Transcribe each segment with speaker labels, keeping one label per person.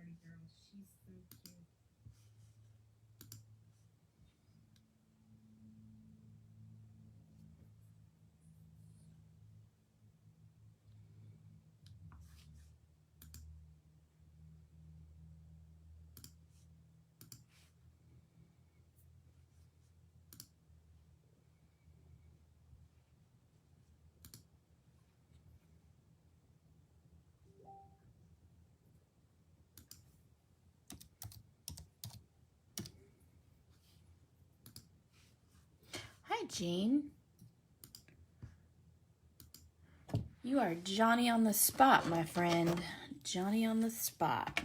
Speaker 1: party girl. She's so cute. Hi, Jane. You are Johnny on the spot, my friend. Johnny on the spot.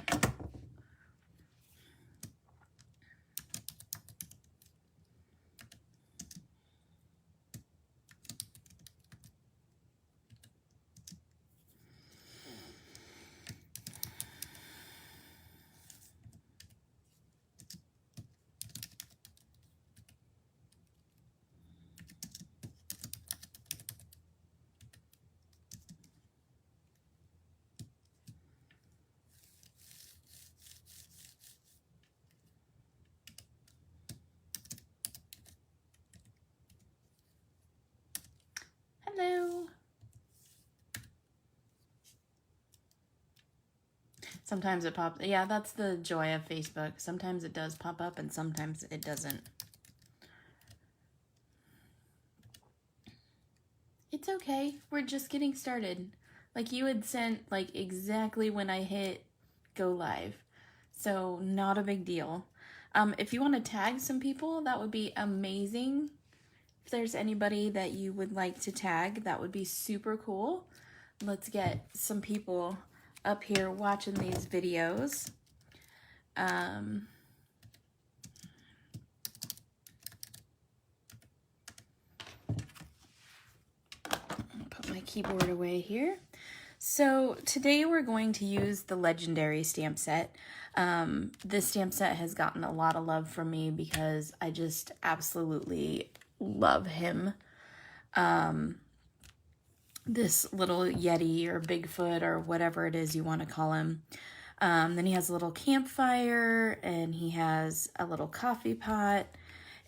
Speaker 1: Hello. Sometimes it pops. Yeah, that's the joy of Facebook. Sometimes it does pop up and sometimes it doesn't. It's okay. We're just getting started. Like, you had sent like exactly when I hit go live. So not a big deal. If you want to tag some people, that would be amazing. If there's anybody that you would like to tag, that would be super cool. Let's get some people up here watching these videos. Put my keyboard away here. So today we're going to use the Legendary stamp set. This stamp set has gotten a lot of love from me because I just absolutely love him. This little Yeti or Bigfoot or whatever it is you want to call him. Then he has a little campfire and he has a little coffee pot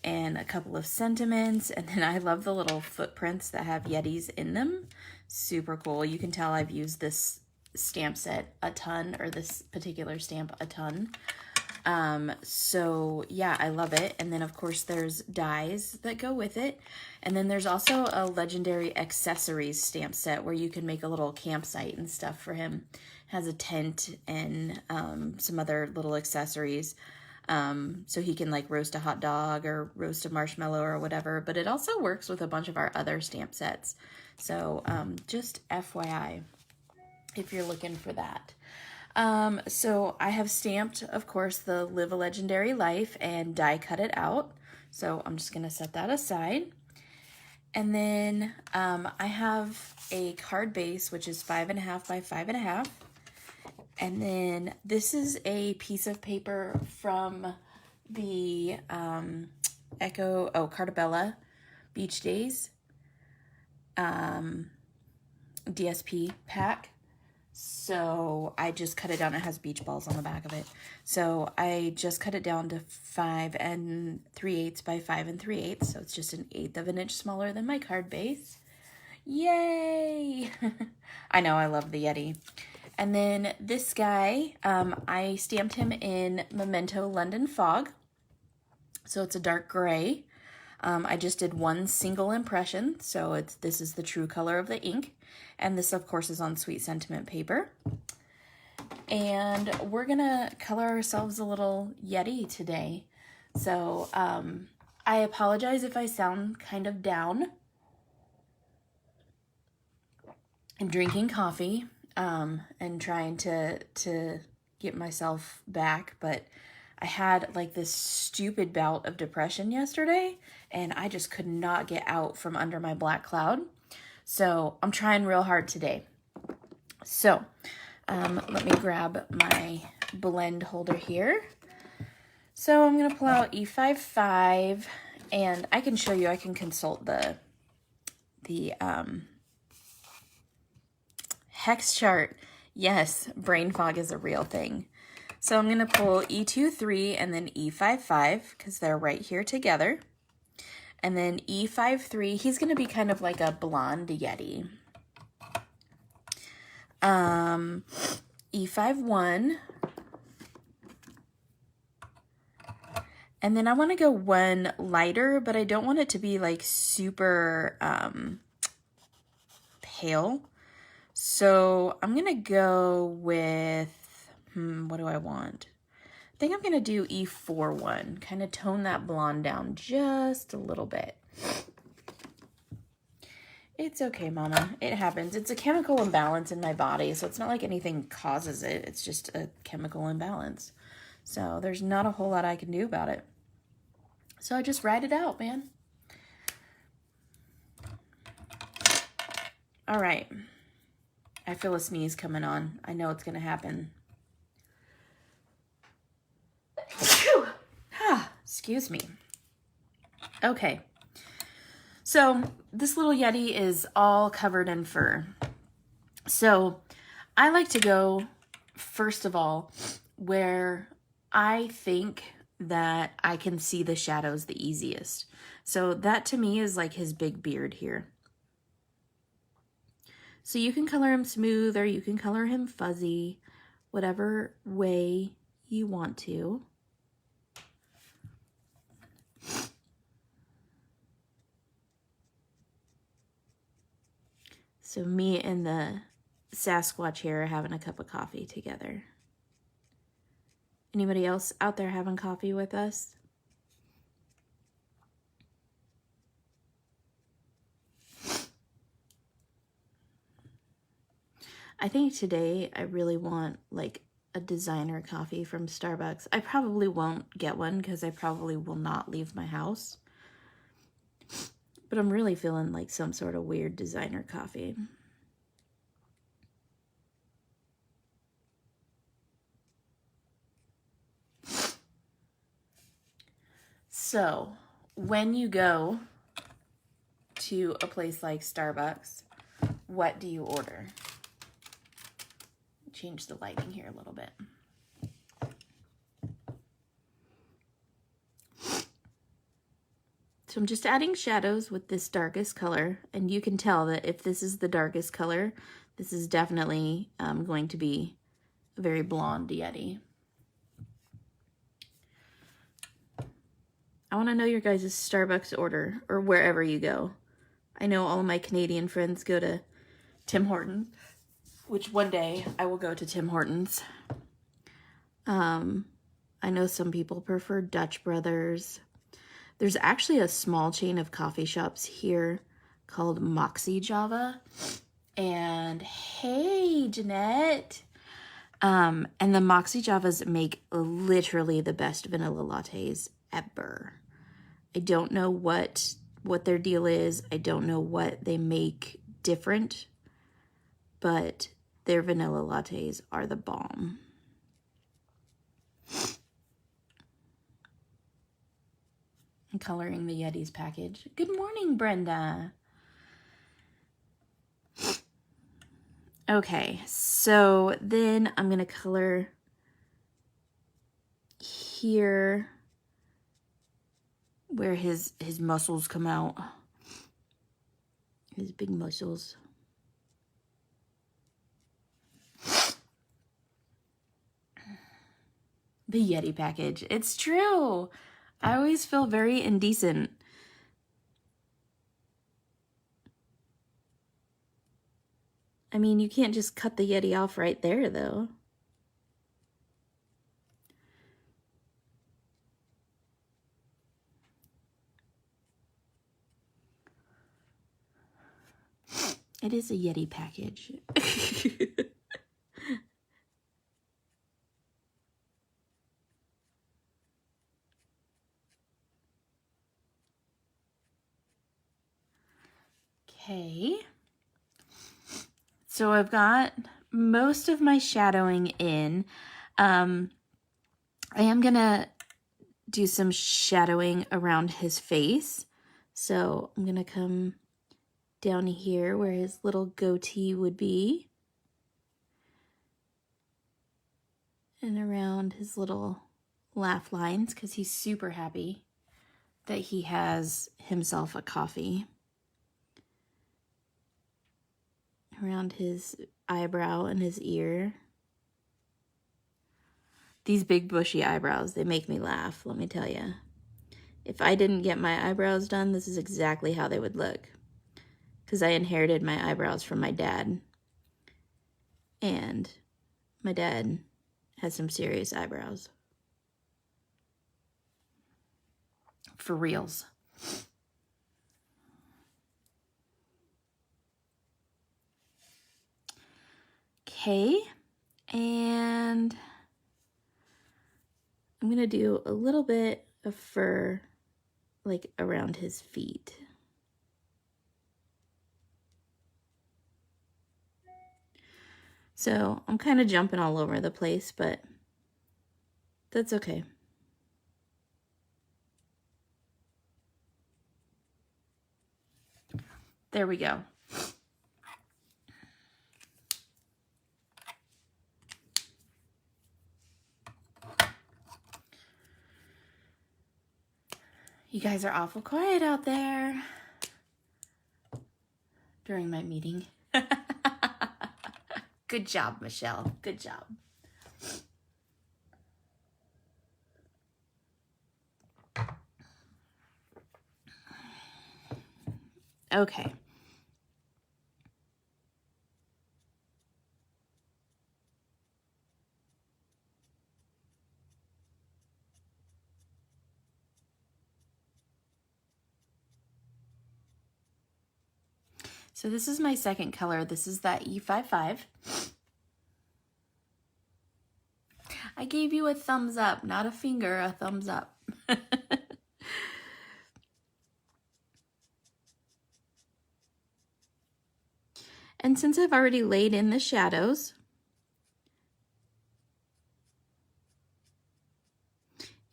Speaker 1: and a couple of sentiments. And then I love the little footprints that have Yetis in them. Super cool. You can tell I've used this stamp set a ton, or this particular stamp a ton. So yeah, I love it. And then of course there's dies that go with it. And then there's also a Legendary accessories stamp set where you can make a little campsite and stuff for him. It has a tent and some other little accessories. So he can like roast a hot dog or roast a marshmallow or whatever, but it also works with a bunch of our other stamp sets. So just FYI, if you're looking for that. So I have stamped, of course, the Live a Legendary Life and die cut it out. So I'm just going to set that aside. And then I have a card base, which is 5.5 by 5.5. And then this is a piece of paper from the Cartabella Beach Days DSP pack. So I just cut it down. It has beach balls on the back of it. So I just cut it down to 5 3/8 by 5 3/8. So it's just 1/8 of an inch smaller than my card base. Yay! I know, I love the Yeti. And then this guy, I stamped him in Memento London Fog. So it's a dark gray. I just did one single impression, so this is the true color of the ink. And this, of course, is on Sweet Sentiment paper. And we're going to color ourselves a little Yeti today. So I apologize if I sound kind of down. I'm drinking coffee and trying to get myself back, but I had like this stupid bout of depression yesterday and I just could not get out from under my black cloud. So I'm trying real hard today. So let me grab my blend holder here. So I'm going to pull out E55 and I can show you, I can consult the hex chart. Yes, brain fog is a real thing. So I'm going to pull E23 and then E55 because they're right here together. And then E53, he's going to be kind of like a blonde Yeti. E51. And then I want to go one lighter, but I don't want it to be like super pale. So I'm going to go with, what do I want? I think I'm going to do E41, kind of tone that blonde down just a little bit. It's okay, Mama. It happens. It's a chemical imbalance in my body, so it's not like anything causes it. It's just a chemical imbalance. So there's not a whole lot I can do about it. So I just ride it out, man. All right. I feel a sneeze coming on. I know it's going to happen. Excuse me. Okay. So this little Yeti is all covered in fur. So I like to go, first of all, where I think that I can see the shadows the easiest. So that to me is like his big beard here. So you can color him smooth or you can color him fuzzy, whatever way you want to. So me and the Sasquatch here are having a cup of coffee together. Anybody else out there having coffee with us? I think today I really want like a designer coffee from Starbucks. I probably won't get one because I probably will not leave my house. But I'm really feeling like some sort of weird designer coffee. So, when you go to a place like Starbucks, what do you order? Change the lighting here a little bit. So I'm just adding shadows with this darkest color, and you can tell that if this is the darkest color, this is definitely going to be a very blonde Yeti. I want to know your guys' Starbucks order, or wherever you go. I know all of my Canadian friends go to Tim Hortons, which one day I will go to Tim Hortons. I know some people prefer Dutch Brothers. There's actually a small chain of coffee shops here called Moxie Java. And hey, Jeanette. And the Moxie Javas make literally the best vanilla lattes ever. I don't know what their deal is. I don't know what they make different, but their vanilla lattes are the bomb. I'm coloring the Yeti's package. Good morning, Brenda. Okay, so then I'm going to color here where his muscles come out. His big muscles. The Yeti package. It's true. I always feel very indecent. I mean, you can't just cut the Yeti off right there, though. It is a Yeti package. Okay. So I've got most of my shadowing in. I am going to do some shadowing around his face. So I'm going to come down here where his little goatee would be. and around his little laugh lines because he's super happy that he has himself a coffee. Around his eyebrow and his ear. These big bushy eyebrows, they make me laugh, let me tell you. If I didn't get my eyebrows done, this is exactly how they would look. Because I inherited my eyebrows from my dad. And my dad has some serious eyebrows. For reals. Okay, and I'm gonna do a little bit of fur like around his feet. So I'm kind of jumping all over the place, but that's okay. There we go. You guys are awful quiet out there during my meeting. Good job, Michelle. Good job. Okay. So this is my second color. This is that E55. I gave you a thumbs up, not a finger, a thumbs up. And since I've already laid in the shadows,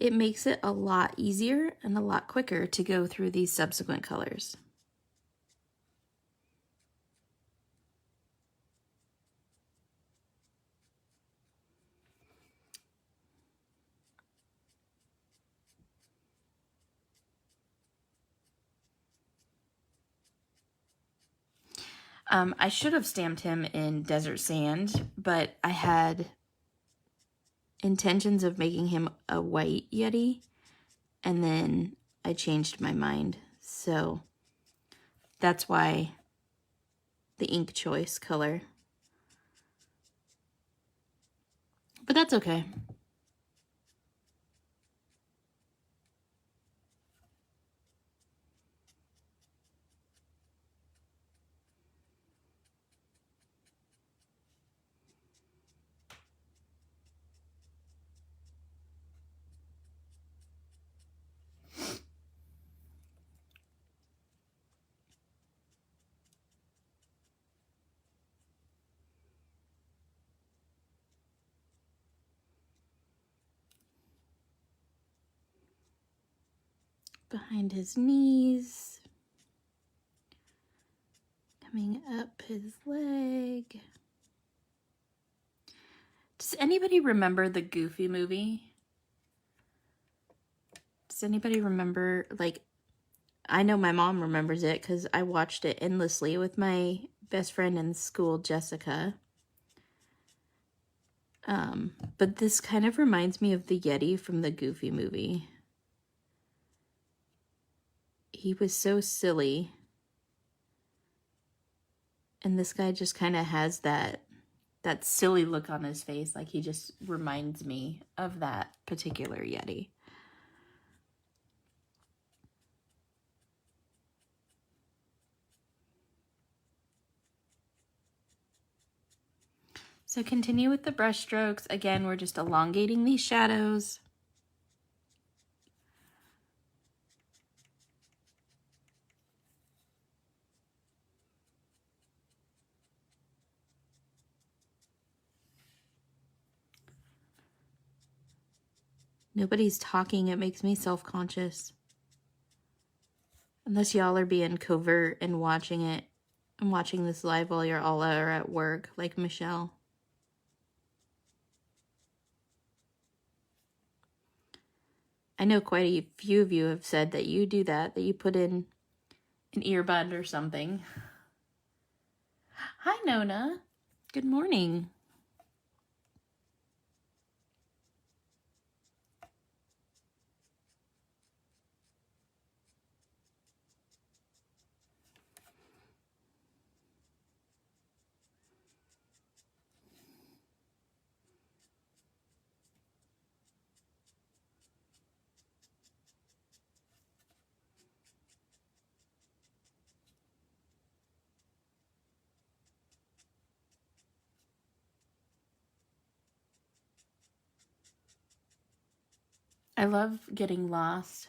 Speaker 1: it makes it a lot easier and a lot quicker to go through these subsequent colors. I should have stamped him in desert sand, but I had intentions of making him a white Yeti, and then I changed my mind. So that's why the ink choice color. But that's okay. Behind his knees, coming up his leg. Does anybody remember the Goofy movie? Does anybody remember, like, I know my mom remembers it because I watched it endlessly with my best friend in school, Jessica. But this kind of reminds me of the Yeti from the Goofy movie. He was so silly. And this guy just kind of has that silly look on his face. Like, he just reminds me of that particular Yeti. So continue with the brush strokes. Again, we're just elongating these shadows. Nobody's talking. It makes me self-conscious. Unless y'all are being covert and watching it. I'm watching this live while you're all are at work, like Michelle. I know quite a few of you have said that you do that you put in an earbud or something. Hi, Nona. Good morning. I love getting lost,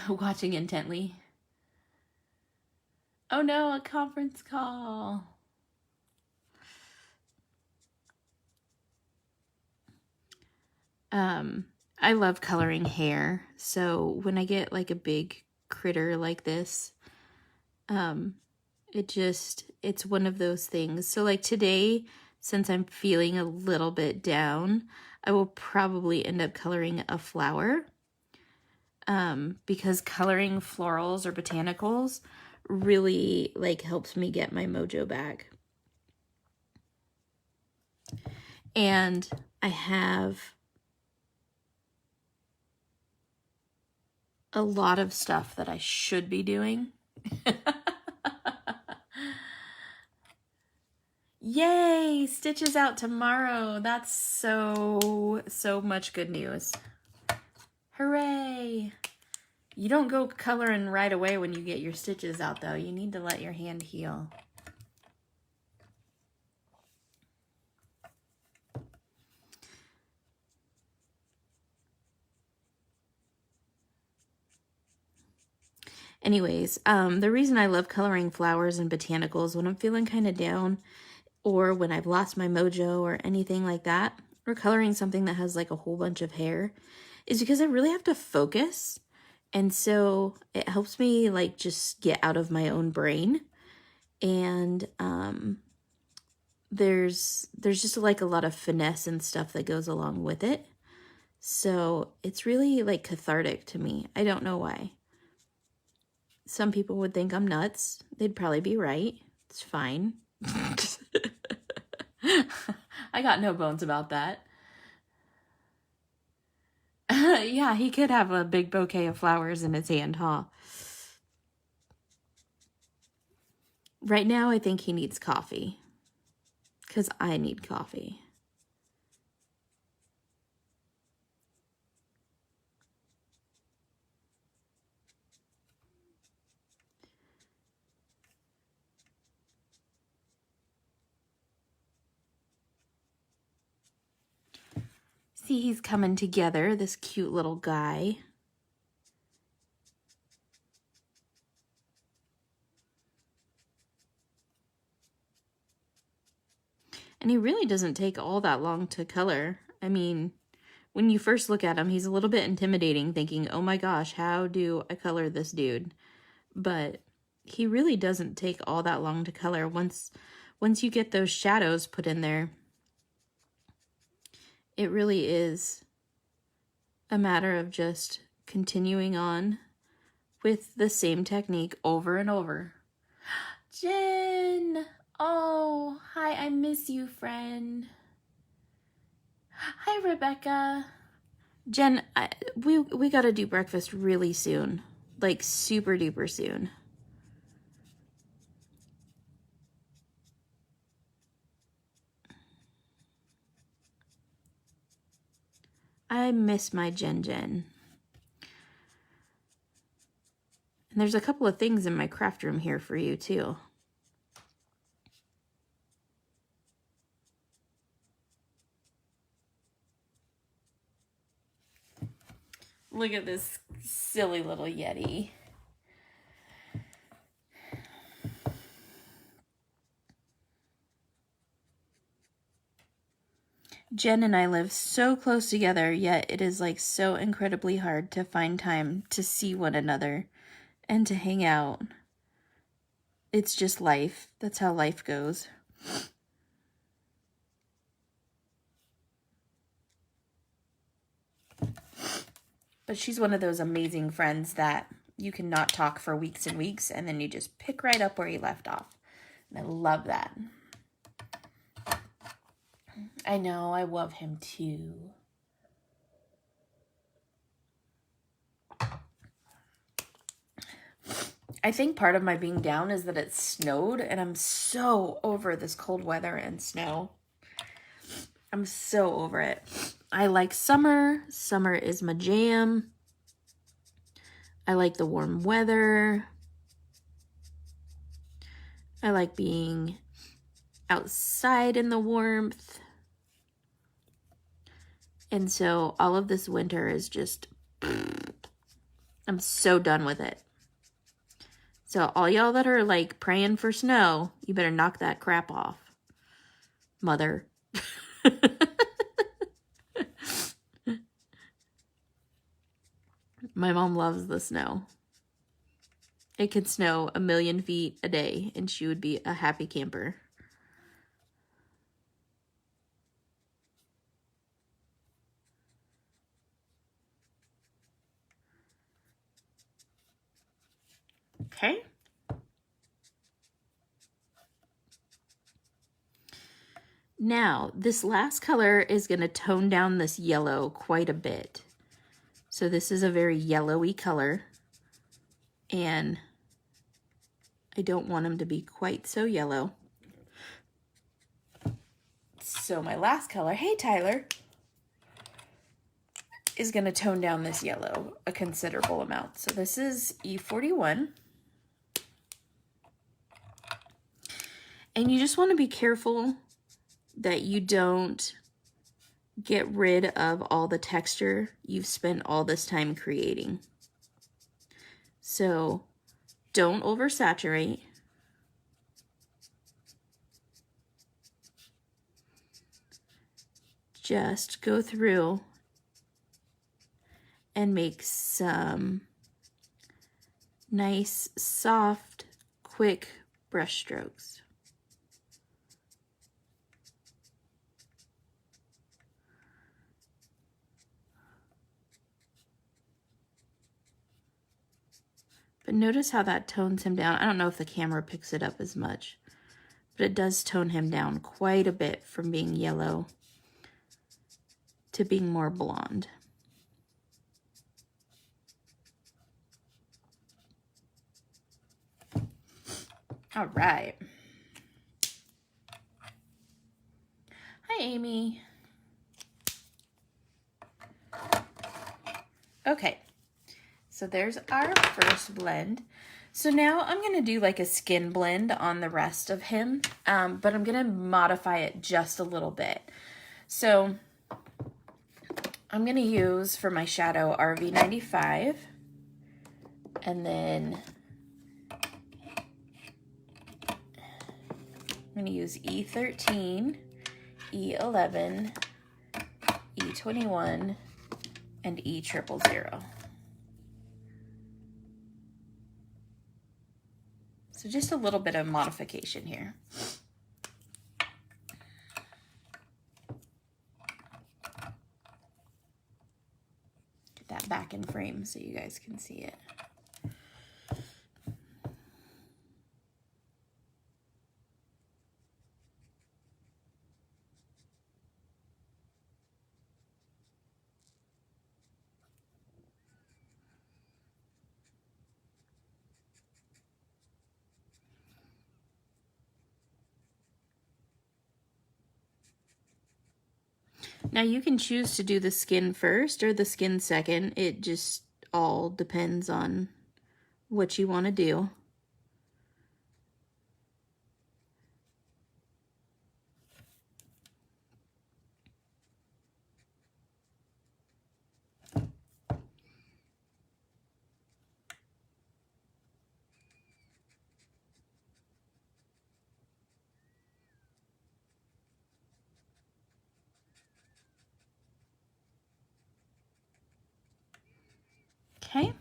Speaker 1: watching intently. Oh no, a conference call. I love coloring hair. So when I get like a big critter like this, it's one of those things. So like today, since I'm feeling a little bit down, I will probably end up coloring a flower. Because coloring florals or botanicals really like helps me get my mojo back. And I have a lot of stuff that I should be doing. Yay! Stitch is out tomorrow. That's so much good news. Hooray! You don't go coloring right away when you get your stitches out, though. You need to let your hand heal. Anyways, the reason I love coloring flowers and botanicals when I'm feeling kind of down or when I've lost my mojo or anything like that, or coloring something that has like a whole bunch of hair, is because I really have to focus. And so it helps me like just get out of my own brain. And there's just like a lot of finesse and stuff that goes along with it. So it's really like cathartic to me. I don't know why. Some people would think I'm nuts. They'd probably be right. It's fine. I got no bones about that. Yeah, he could have a big bouquet of flowers in his hand, huh? Right now, I think he needs coffee. Because I need coffee. See, he's coming together, this cute little guy. And he really doesn't take all that long to color. I mean, when you first look at him, he's a little bit intimidating, thinking, oh my gosh, how do I color this dude? But he really doesn't take all that long to color. Once you get those shadows put in there, it really is a matter of just continuing on with the same technique over and over. Jen! Oh, hi, I miss you, friend. Hi, Rebecca. Jen, we gotta do breakfast really soon. Like, super duper soon. I miss my Jen. And there's a couple of things in my craft room here for you, too. Look at this silly little Yeti. Jen and I live so close together, yet it is like so incredibly hard to find time to see one another and to hang out. It's just life. That's how life goes. But she's one of those amazing friends that you can not talk for weeks and weeks, and then you just pick right up where you left off. And I love that. I know, I love him too. I think part of my being down is that it snowed, and I'm so over this cold weather and snow. I'm so over it. I like summer. Summer is my jam. I like the warm weather. I like being outside in the warmth. And so all of this winter is just, I'm so done with it. So all y'all that are like praying for snow, you better knock that crap off, mother. My mom loves the snow. It could snow 1,000,000 feet a day and she would be a happy camper. Okay. Now, this last color is going to tone down this yellow quite a bit. So this is a very yellowy color, and I don't want him to be quite so yellow. So my last color, hey Tyler, is going to tone down this yellow a considerable amount. So this is E41. And you just want to be careful that you don't get rid of all the texture you've spent all this time creating. So don't oversaturate. Just go through and make some nice, soft, quick brush strokes. But notice how that tones him down. I don't know if the camera picks it up as much, but it does tone him down quite a bit from being yellow to being more blonde. All right. Hi, Amy. Okay. So there's our first blend. So now I'm going to do like a skin blend on the rest of him, but I'm going to modify it just a little bit. So I'm going to use for my shadow RV95, and then I'm going to use E13, E11, E21, and E000. So just a little bit of modification here. Get that back in frame so you guys can see it. Now you can choose to do the skin first or the skin second. It just all depends on what you want to do. Okay.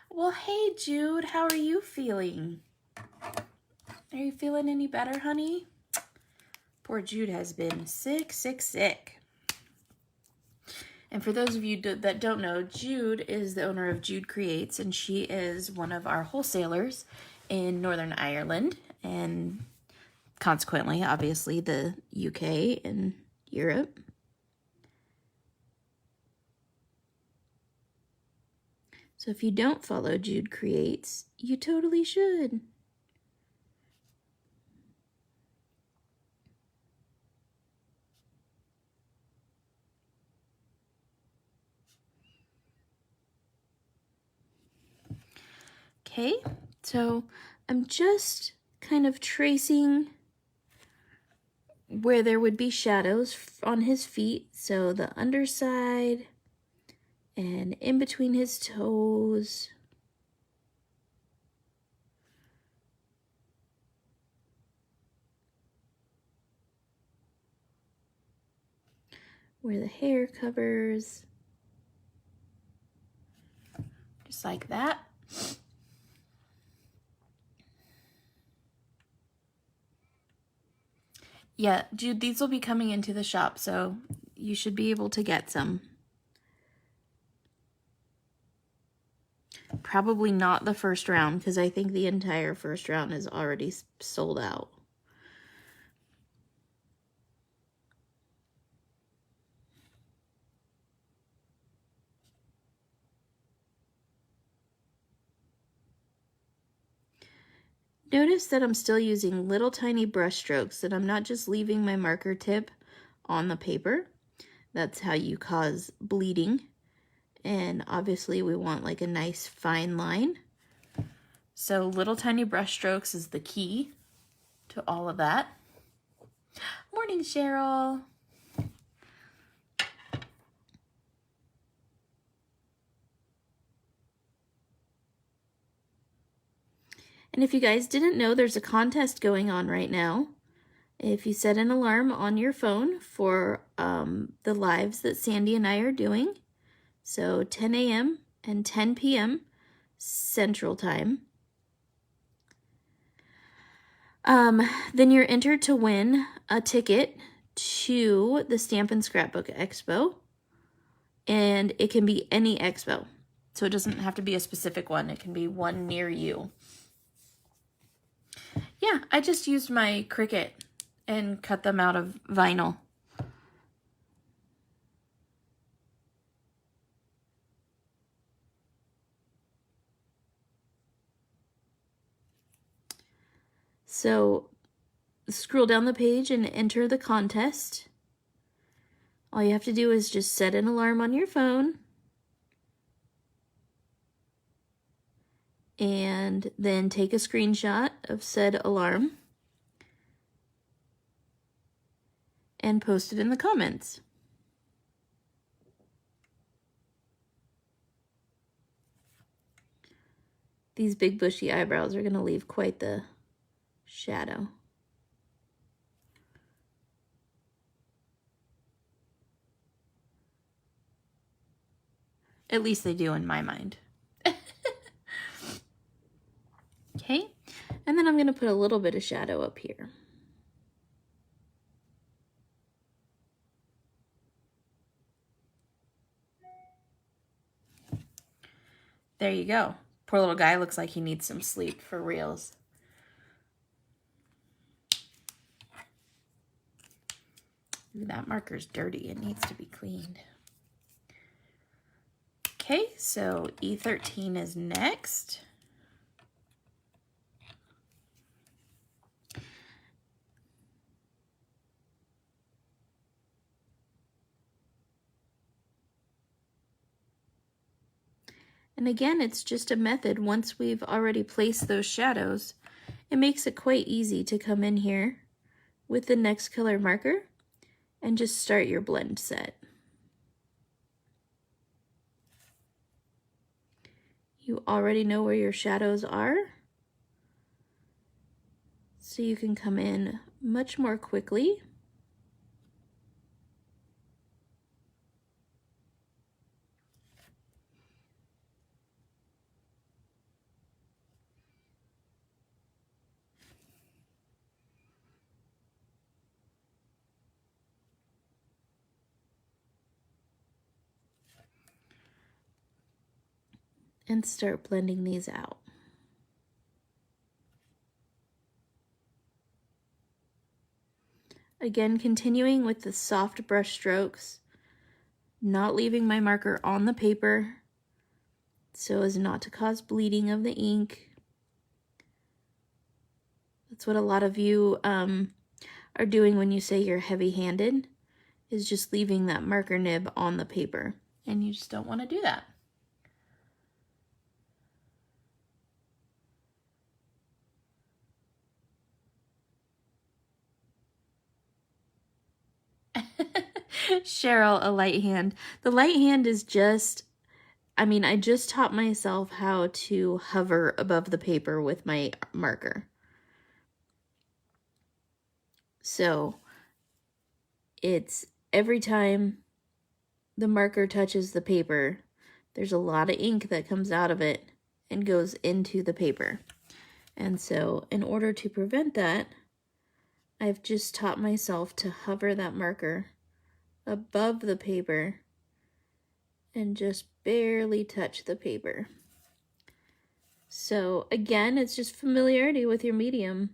Speaker 1: Well, hey, Jude, how are you feeling? Are you feeling any better, honey? Poor Jude has been sick, sick, sick. And for those of you that don't know, Jude is the owner of Jude Creates, and she is one of our wholesalers in Northern Ireland, and consequently, obviously, the UK and Europe. So if you don't follow Jude Creates, you totally should. Okay, so I'm just kind of tracing where there would be shadows on his feet. So the underside and in between his toes. Where the hair covers. Just like that. Yeah, Jude, these will be coming into the shop, so you should be able to get some. Probably not the first round, because I think the entire first round is already sold out. Notice that I'm still using little tiny brush strokes, that I'm not just leaving my marker tip on the paper. That's how you cause bleeding. And obviously we want like a nice fine line. So little tiny brush strokes is the key to all of that. Morning, Cheryl. And if you guys didn't know, there's a contest going on right now. If you set an alarm on your phone for the lives that Sandy and I are doing, so 10 a.m. and 10 p.m. Central Time, then you're entered to win a ticket to the Stamp and Scrapbook Expo, and it can be any expo. So it doesn't have to be a specific one. It can be one near you. Yeah, I just used my Cricut and cut them out of vinyl. So scroll down the page and enter the contest. All you have to do is just set an alarm on your phone and then take a screenshot of said alarm and post it in the comments. These big bushy eyebrows are going to leave quite the shadow. At least they do in my mind. Okay, and then I'm going to put a little bit of shadow up here. There you go. Poor little guy looks like he needs some sleep for reals. Ooh, that marker's dirty. It needs to be cleaned. Okay, so E13 is next. And again, it's just a method. Once we've already placed those shadows, it makes it quite easy to come in here with the next color marker and just start your blend set. You already know where your shadows are, so you can come in much more quickly. and start blending these out. Again, continuing with the soft brush strokes, not leaving my marker on the paper so as not to cause bleeding of the ink. That's what a lot of you are doing when you say you're heavy-handed, is just leaving that marker nib on the paper. And you just don't want to do that. Cheryl, a light hand. The light hand is just, I mean, I just taught myself how to hover above the paper with my marker. So it's every time the marker touches the paper, there's a lot of ink that comes out of it and goes into the paper. And so in order to prevent that, I've just taught myself to hover that marker above the paper and just barely touch the paper. So again, it's just familiarity with your medium.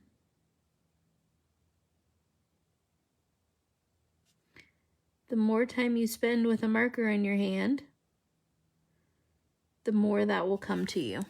Speaker 1: The more time you spend with a marker in your hand, the more that will come to you.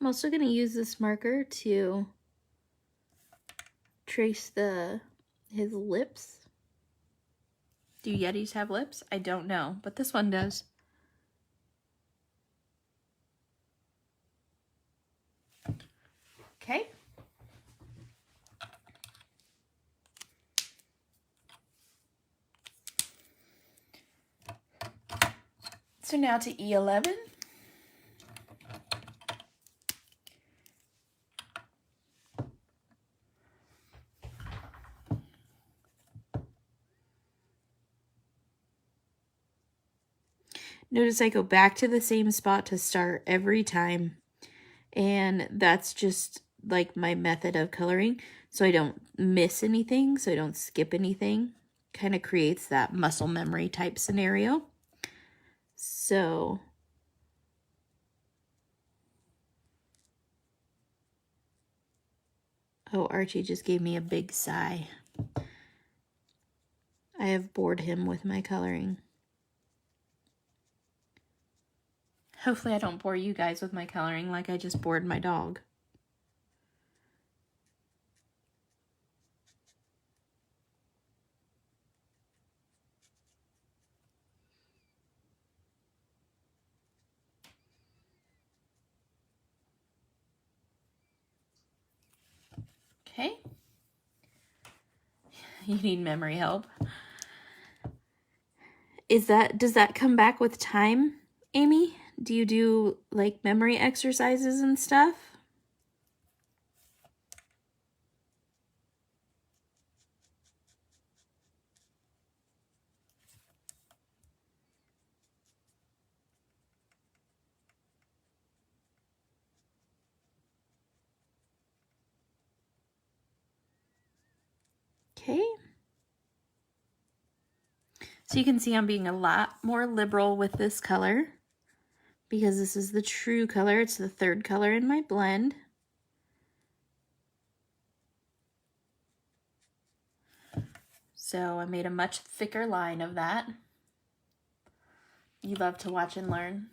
Speaker 1: I'm also going to use this marker to trace his lips. Do Yetis have lips? I don't know, but this one does. Okay. So now to E11. Notice I go back to the same spot to start every time. And that's just like my method of coloring. So I don't miss anything, so I don't skip anything. Kind of creates that muscle memory type scenario. So oh, Archie just gave me a big sigh. I have bored him with my coloring. Hopefully I don't bore you guys with my coloring like I just bored my dog. Okay. You need memory help. Does that come back with time, Amy? Do you do like memory exercises and stuff? Okay. So you can see I'm being a lot more liberal with this color because this is the true color. It's the third color in my blend. So I made a much thicker line of that. You love to watch and learn.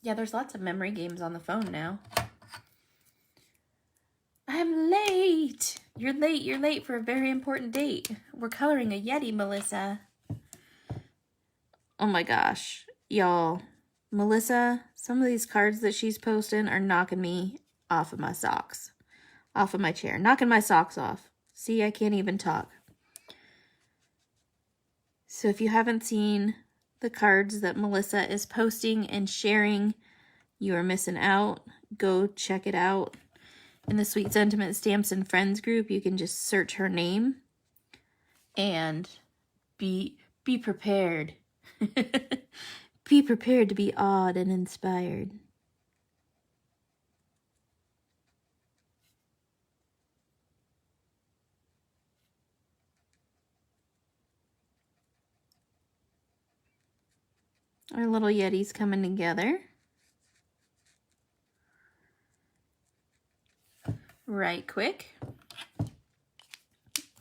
Speaker 1: Yeah, there's lots of memory games on the phone now. I'm late. You're late. You're late for a very important date. We're coloring a Yeti, Melissa. Oh my gosh. Y'all, Melissa, some of these cards that she's posting are knocking me off of my socks. Off of my chair. Knocking my socks off. See, I can't even talk. So if you haven't seen the cards that Melissa is posting and sharing, you are missing out. Go check it out. In the Sweet Sentiment Stamps and Friends group, you can just search her name and be prepared. Be prepared to be awed and inspired. Our little Yeti's coming together. Right quick.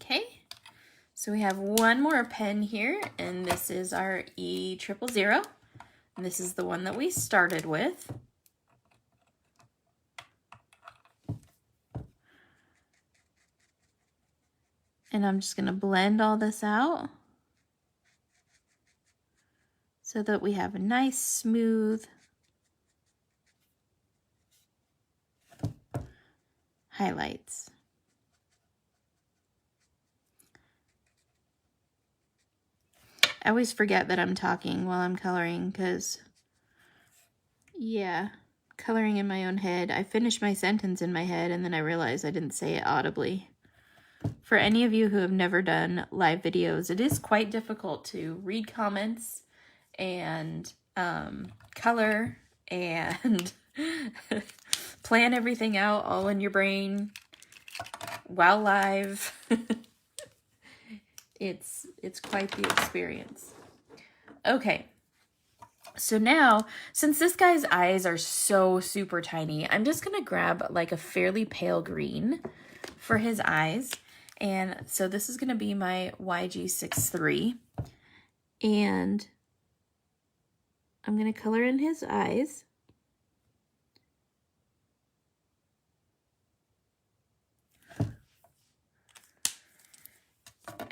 Speaker 1: Okay, so we have one more pen here, and this is our E000, and this is the one that we started with. And I'm just going to blend all this out so that we have a nice, smooth highlights. I always forget that I'm talking while I'm coloring because, yeah, coloring in my own head. I finish my sentence in my head and then I realize I didn't say it audibly. For any of you who have never done live videos, it is quite difficult to read comments and color and plan everything out all in your brain while live. It's quite the experience. Okay, so now, since this guy's eyes are so super tiny, I'm just gonna grab like a fairly pale green for his eyes. And so this is gonna be my YG63. And I'm gonna color in his eyes.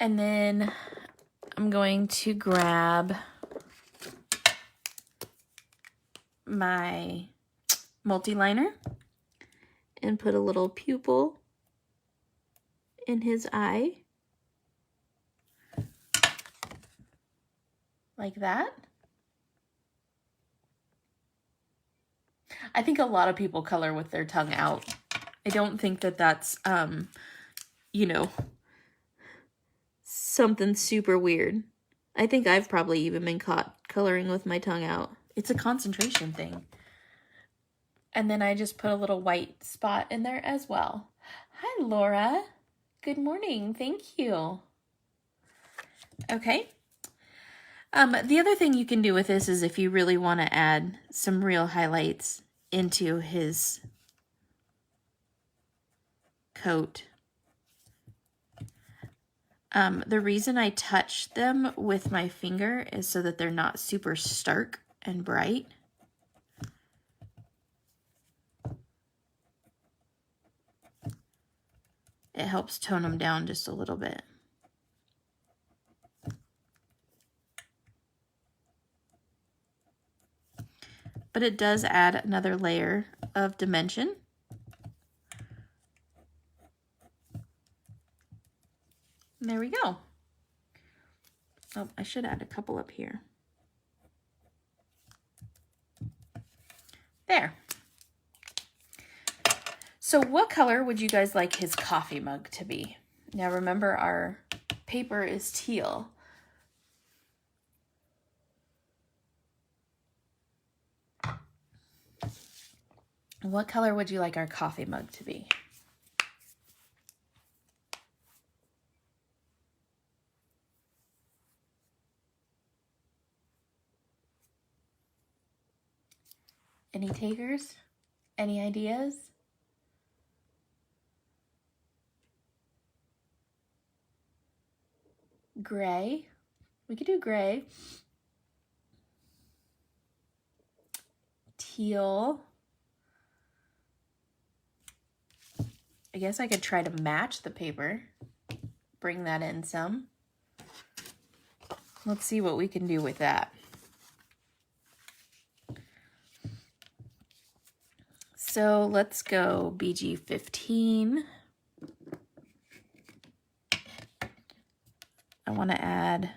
Speaker 1: And then I'm going to grab my multi-liner and put a little pupil in his eye. Like that. I think a lot of people color with their tongue out. I don't think that that's, you know, something super weird. I think I've probably even been caught coloring with my tongue out. It's a concentration thing. And then I just put a little white spot in there as well. Hi, Laura. Good morning. Thank you. Okay. The other thing you can do with this is if you really want to add some real highlights into his coat. The reason I touch them with my finger is so that they're not super stark and bright. It helps tone them down just a little bit. But it does add another layer of dimension. And there we go. Oh, I should add a couple up here. There. So what color would you guys like his coffee mug to be? Now remember, our paper is teal. What color would you like our coffee mug to be? Any takers? Any ideas? Gray. We could do gray. Teal. I guess I could try to match the paper. Bring that in some. Let's see what we can do with that. So let's go BG15. I want to add,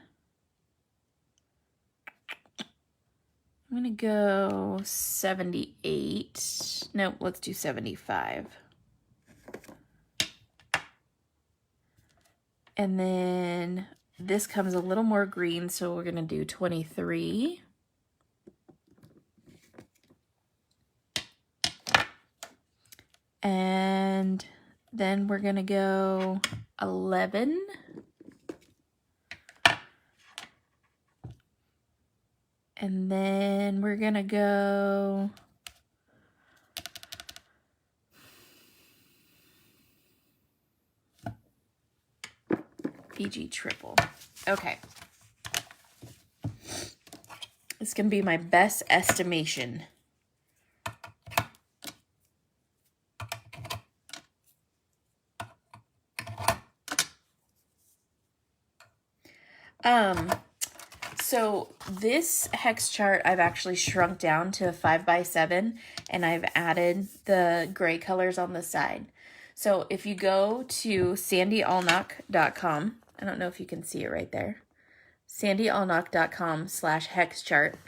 Speaker 1: I'm gonna go 78. Nope, let's do 75. And then this comes a little more green, so we're gonna do 23. And then we're gonna go 11. And then we're gonna go PG triple. Okay. It's gonna be my best estimation. So this hex chart I've actually shrunk down to a 5x7, and I've added the gray colors on the side. So if you go to sandyallnock.com, I don't know if you can see it right there, sandyallnock.com/hex chart,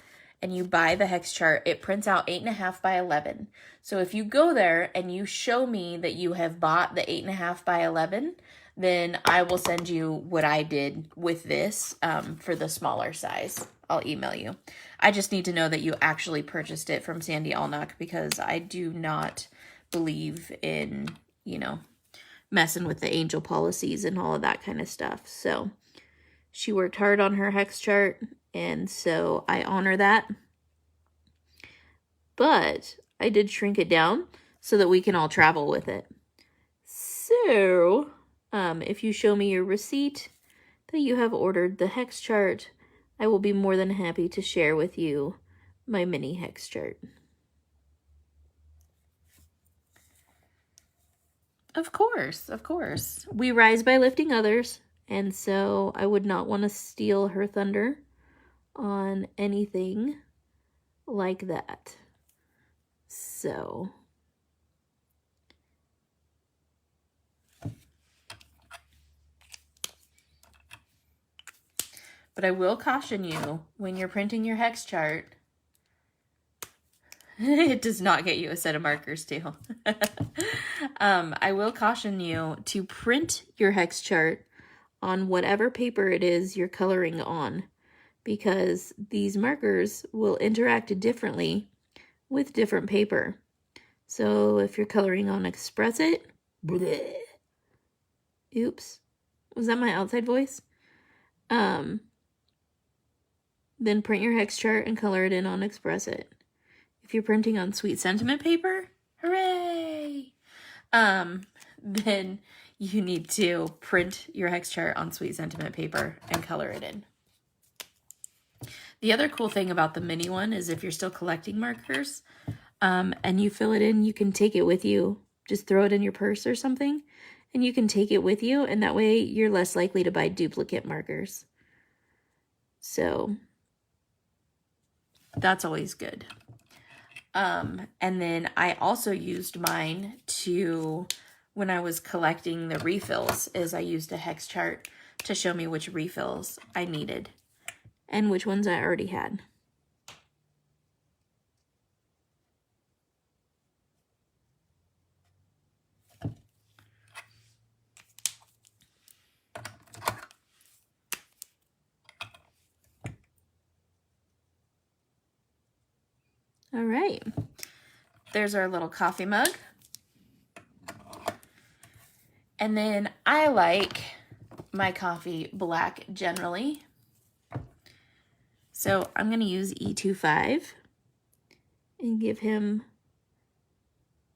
Speaker 1: and you buy the hex chart, it prints out 8.5 by 11. So if you go there and you show me that you have bought the 8.5 by 11, then I will send you what I did with this for the smaller size. I'll email you. I just need to know that you actually purchased it from Sandy Allnock, because I do not believe in, you know, messing with the angel policies and all of that kind of stuff. So she worked hard on her hex chart, and so I honor that. But I did shrink it down so that we can all travel with it. So if you show me your receipt that you have ordered the hex chart, I will be more than happy to share with you my mini hex chart. Of course, of course. We rise by lifting others, and so I would not want to steal her thunder on anything like that. So but I will caution you, when you're printing your hex chart, it does not get you a set of markers too. I will caution you to print your hex chart on whatever paper it is you're coloring on, because these markers will interact differently with different paper. So if you're coloring on Express It, bleh, oops, was that my outside voice? Then print your hex chart and color it in on Express It. If you're printing on Sweet Sentiment paper, hooray! Then you need to print your hex chart on Sweet Sentiment paper and color it in. The other cool thing about the mini one is if you're still collecting markers, and you fill it in, you can take it with you. Just throw it in your purse or something, and you can take it with you, and that way you're less likely to buy duplicate markers. So that's always good. And then I also used mine to, when I was collecting the refills, is I used a hex chart to show me which refills I needed and which ones I already had. All right, there's our little coffee mug. And then I like my coffee black generally. So I'm going to use E25 and give him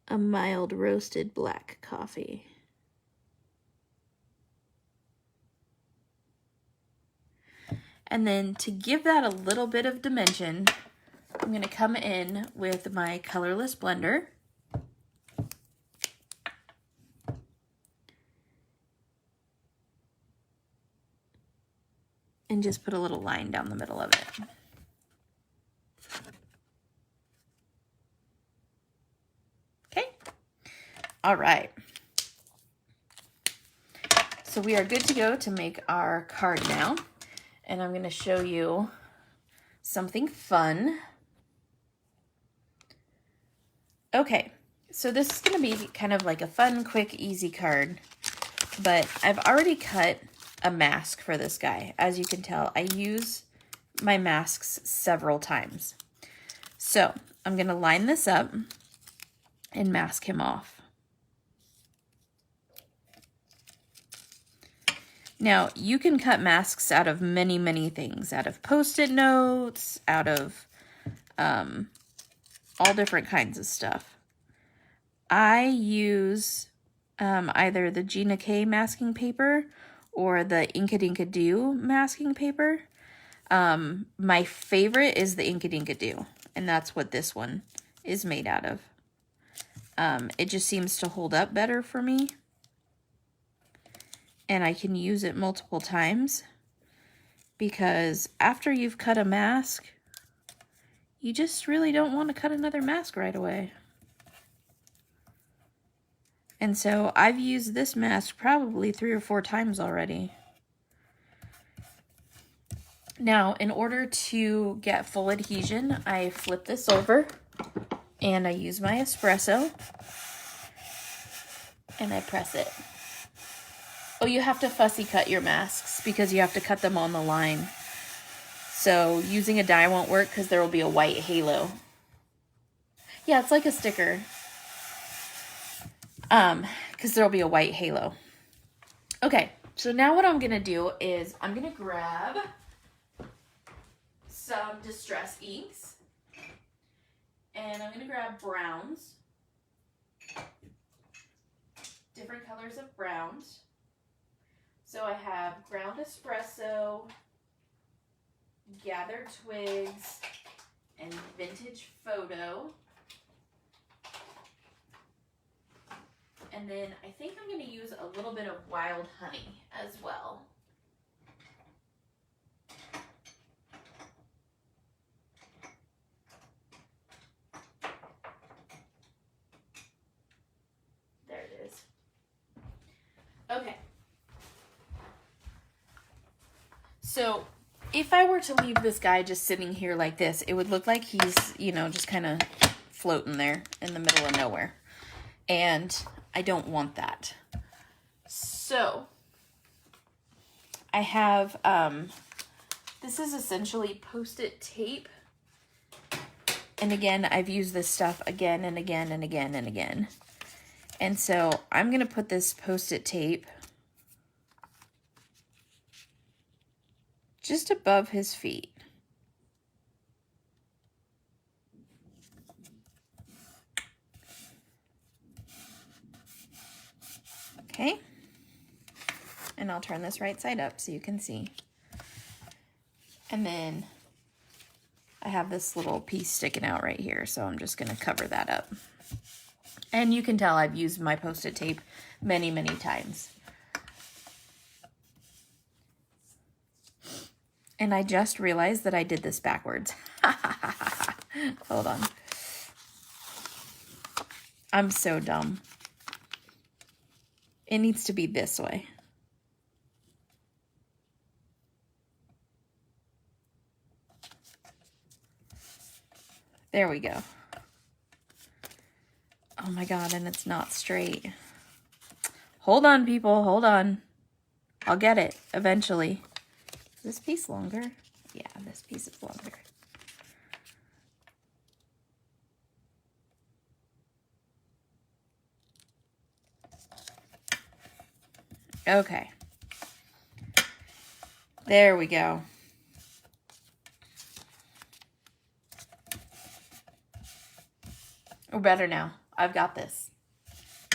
Speaker 1: a mild roasted black coffee. And then to give that a little bit of dimension, I'm going to come in with my colorless blender and just put a little line down the middle of it. Okay. All right. So we are good to go to make our card now. And I'm going to show you something fun Okay, so this is going to be kind of like a fun, quick, easy card, but I've already cut a mask for this guy. As you can tell, I use my masks several times. So I'm going to line this up and mask him off. Now, you can cut masks out of many, many things, out of Post-it notes, out of all different kinds of stuff. I use either the Gina K masking paper or the Inkadinkado masking paper. My favorite is the Inkadinkado, and that's what this one is made out of. It just seems to hold up better for me, and I can use it multiple times because after you've cut a mask, you just really don't want to cut another mask right away. And so I've used this mask probably 3 or 4 times already. Now, in order to get full adhesion, I flip this over and I use my espresso and I press it. Oh, you have to fussy cut your masks because you have to cut them on the line. So using a die won't work because there will be a white halo. Yeah, it's like a sticker. Because there will be a white halo. Okay, so now what I'm going to do is I'm going to grab some Distress inks. And I'm going to grab browns. Different colors of browns. So I have ground espresso, gathered twigs, and vintage photo. And then I think I'm going to use a little bit of wild honey as well. There it is. Okay. So if I were to leave this guy just sitting here like this, it would look like he's, you know, just kind of floating there in the middle of nowhere. And I don't want that. So I have, this is essentially Post-it tape. And again, I've used this stuff again and again and again and again. And so I'm going to put this Post-it tape just above his feet. Okay, and I'll turn this right side up so you can see. And then I have this little piece sticking out right here, so I'm just going to cover that up. And you can tell I've used my Post-it tape many, many times. And I just realized that I did this backwards. Hold on. I'm so dumb. It needs to be this way. There we go. Oh my God, and it's not straight. Hold on, people, hold on. I'll get it eventually. Is this piece longer? Yeah, this piece is longer. Okay. There we go. We're better now. I've got this.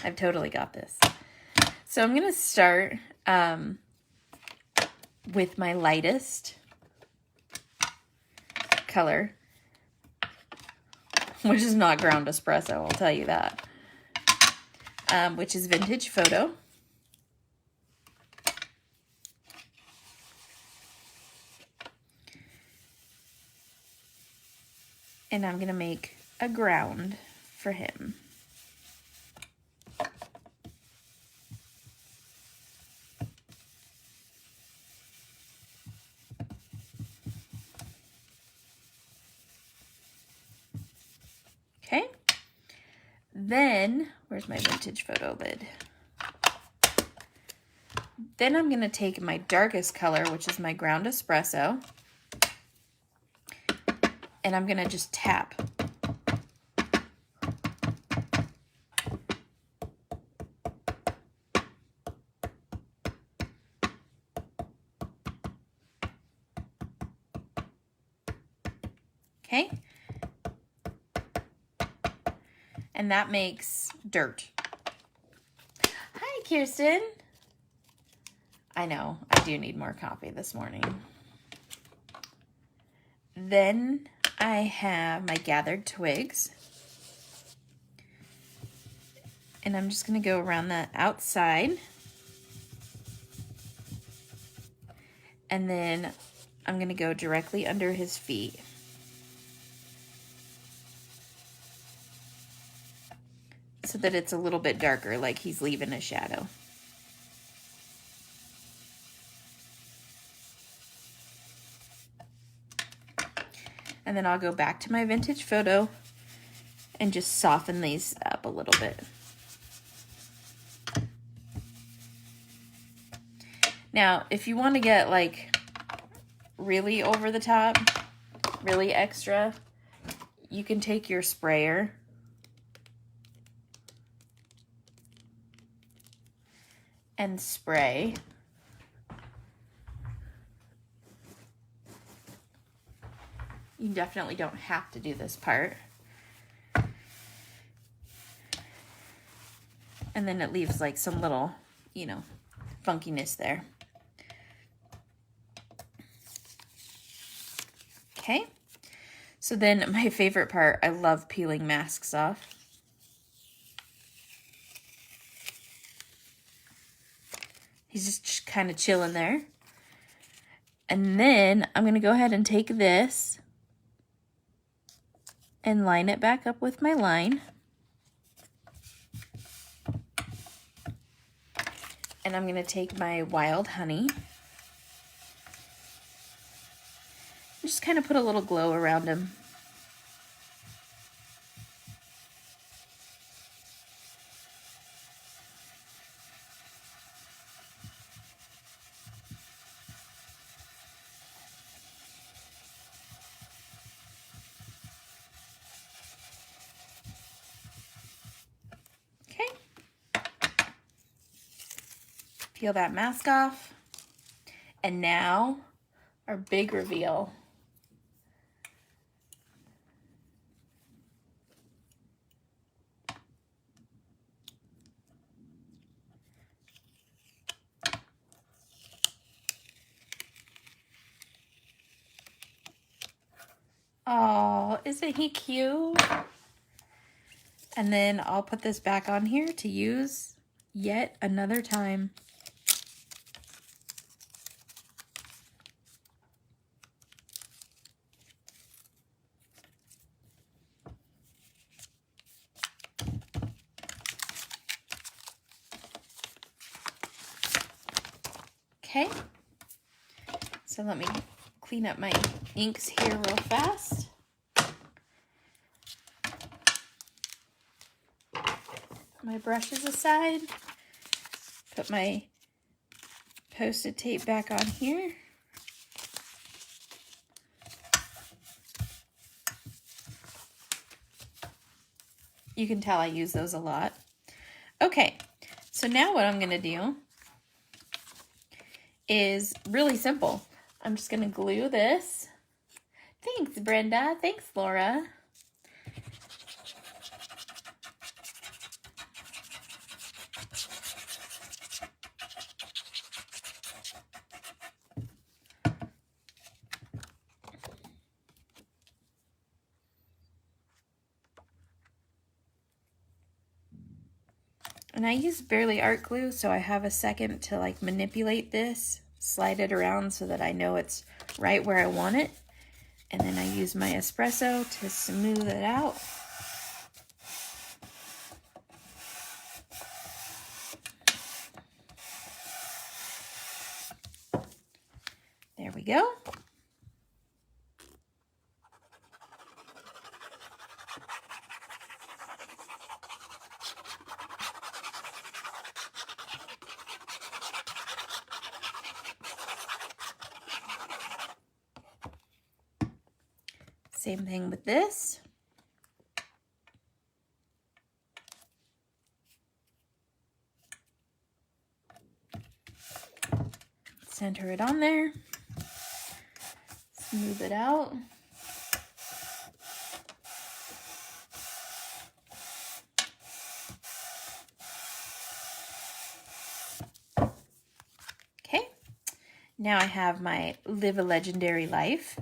Speaker 1: I've totally got this. So I'm going to start with my lightest color, which is not ground espresso, I'll tell you that, which is Vintage Photo. And I'm going to make a ground for him. Okay. Then, where's my vintage photo lid? Then I'm going to take my darkest color, which is my ground espresso, and I'm going to just tap. Okay? And that makes dirt. Hi, Kirsten. I know, I do need more coffee this morning. Then I have my gathered twigs. And I'm just going to go around that outside. And then I'm going to go directly under his feet. So that it's a little bit darker, like he's leaving a shadow. And then I'll go back to my vintage photo and just soften these up a little bit. Now, if you want to get like really over the top, really extra, you can take your sprayer and spray. You definitely don't have to do this part. And then it leaves like some little, you know, funkiness there. Okay. So then my favorite part, I love peeling masks off. He's just kind of chilling there. And then I'm going to go ahead and take this and line it back up with my line. And I'm going to take my wild honey. Just kind of put a little glow around him. Peel that mask off. And now our big reveal. Oh, isn't he cute? And then I'll put this back on here to use yet another time. Okay, so let me clean up my inks here real fast. My brushes aside, put my Post-it tape back on here. You can tell I use those a lot. Okay, so now what I'm gonna do is really simple. I'm just gonna glue this. Thanks, Brenda. Thanks, Laura. And I use Barely Art glue, so I have a second to like manipulate this, slide it around so that I know it's right where I want it. And then I use my espresso to smooth it out. There we go. Same thing with this. Center it on there. Smooth it out. Okay, now I have my Live a Legendary Life,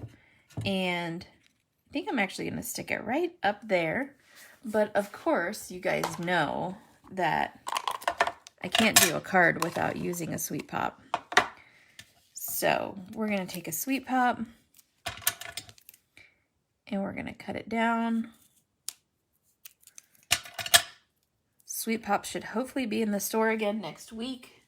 Speaker 1: and I think I'm actually going to stick it right up there. But of course, you guys know that I can't do a card without using a Sweet Pop. So we're going to take a Sweet Pop and we're going to cut it down. Sweet Pop should hopefully be in the store again next week.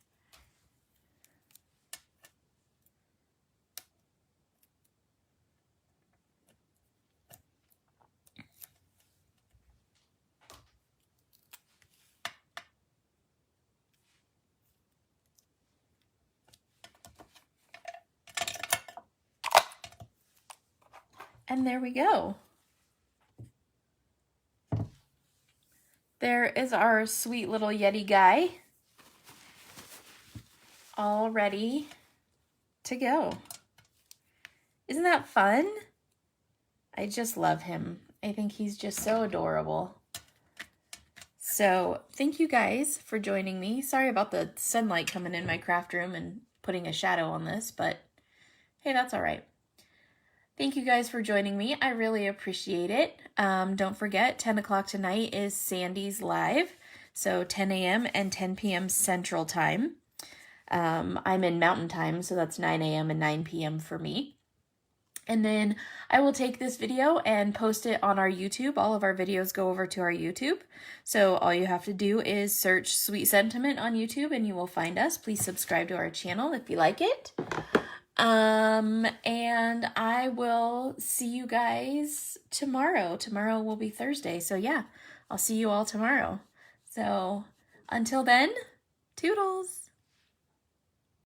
Speaker 1: And there we go. There is our sweet little Yeti guy, all ready to go. Isn't that fun? I just love him. I think he's just so adorable. So thank you guys for joining me. Sorry about the sunlight coming in my craft room and putting a shadow on this, but hey, that's all right. Thank you guys for joining me. I really appreciate it. Don't forget, 10 o'clock tonight is Sandy's Live. So 10 a.m. and 10 p.m. Central Time. I'm in Mountain Time, so that's 9 a.m. and 9 p.m. for me. And then I will take this video and post it on our YouTube. All of our videos go over to our YouTube. So all you have to do is search Sweet Sentiment on YouTube and you will find us. Please subscribe to our channel if you like it. And I will see you guys tomorrow. Tomorrow will be Thursday. So yeah, I'll see you all tomorrow. So until then, toodles.